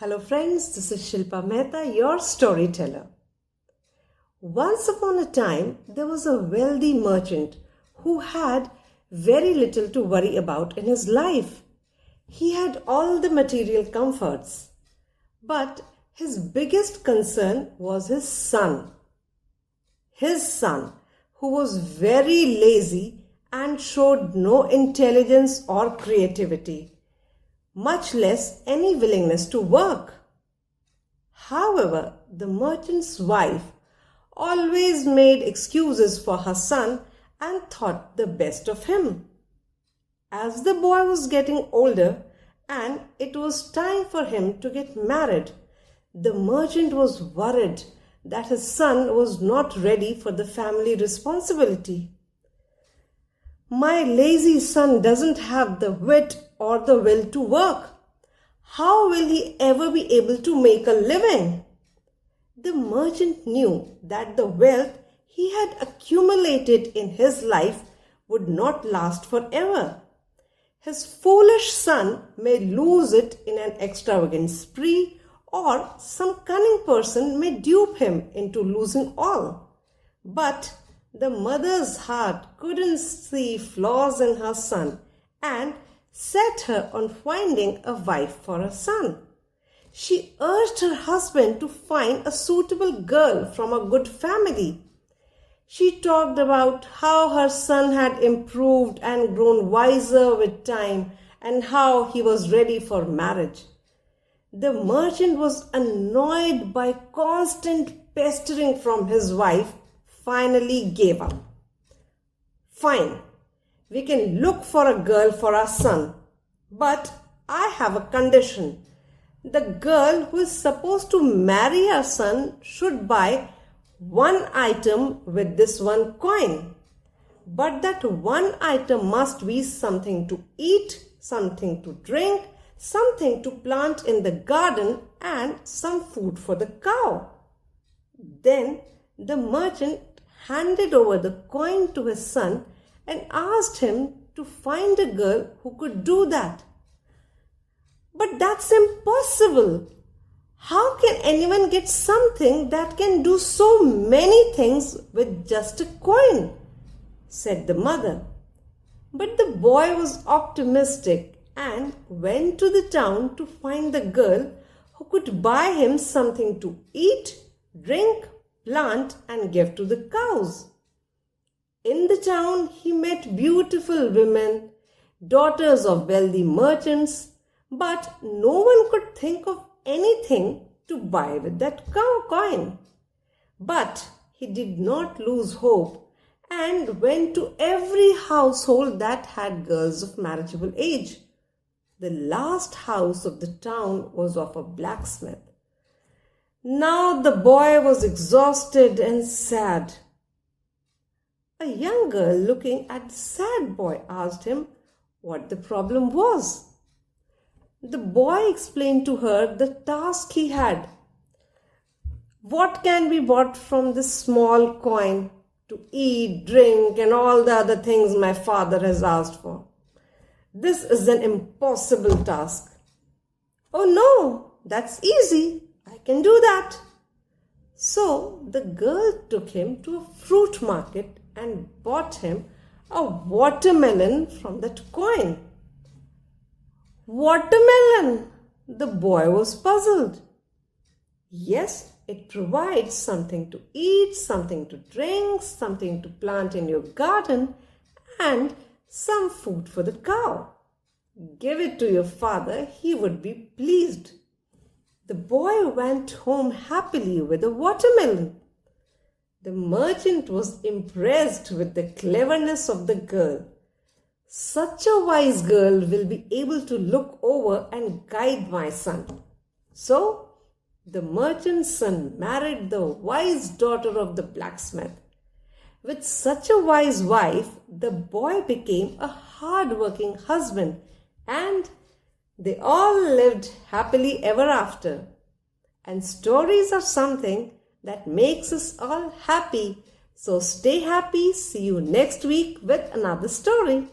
Hello friends, this is Shilpa Mehta, your storyteller. Once upon a time, there was a wealthy merchant who had very little to worry about in his life. He had all the material comforts, but his biggest concern was his son. His son, who was very lazy and showed no intelligence or creativity, much less any willingness to work. However, the merchant's wife always made excuses for her son and thought the best of him. As the boy was getting older and it was time for him to get married, the merchant was worried that his son was not ready for the family responsibility. My lazy son doesn't have the wit or the will to work. How will he ever be able to make a living? The merchant knew that the wealth he had accumulated in his life would not last forever. His foolish son may lose it in an extravagant spree, or some cunning person may dupe him into losing all. But the mother's heart couldn't see flaws in her son and set her on finding a wife for her son. She urged her husband to find a suitable girl from a good family. She talked about how her son had improved and grown wiser with time and how he was ready for marriage. The merchant was annoyed by constant pestering from his wife, finally gave up. Fine, we can look for a girl for our son, but I have a condition. The girl who is supposed to marry our son should buy one item with this one coin. But that one item must be something to eat, something to drink, something to plant in the garden, and some food for the cow. Then the merchant handed over the coin to his son and asked him to find a girl who could do that. But that's impossible. How can anyone get something that can do so many things with just a coin? Said the mother. But the boy was optimistic and went to the town to find the girl who could buy him something to eat, drink, plant, and give to the cows. In the town, he met beautiful women, daughters of wealthy merchants, but no one could think of anything to buy with that cow coin. But he did not lose hope and went to every household that had girls of marriageable age. The last house of the town was of a blacksmith. Now the boy was exhausted and sad. A young girl looking at the sad boy asked him what the problem was. The boy explained to her the task he had. What can be bought from this small coin to eat, drink, and all the other things my father has asked for? This is an impossible task. Oh no, that's easy. I can do that. So the girl took him to a fruit market and bought him a watermelon from that coin. Watermelon? The boy was puzzled. Yes, it provides something to eat, something to drink, something to plant in your garden, and some food for the cow. Give it to your father, he would be pleased. The boy went home happily with a watermelon. The merchant was impressed with the cleverness of the girl. Such a wise girl will be able to look over and guide my son. So, the merchant's son married the wise daughter of the blacksmith. With such a wise wife, the boy became a hard-working husband, and they all lived happily ever after. And stories are something that makes us all happy. So stay happy. See you next week with another story.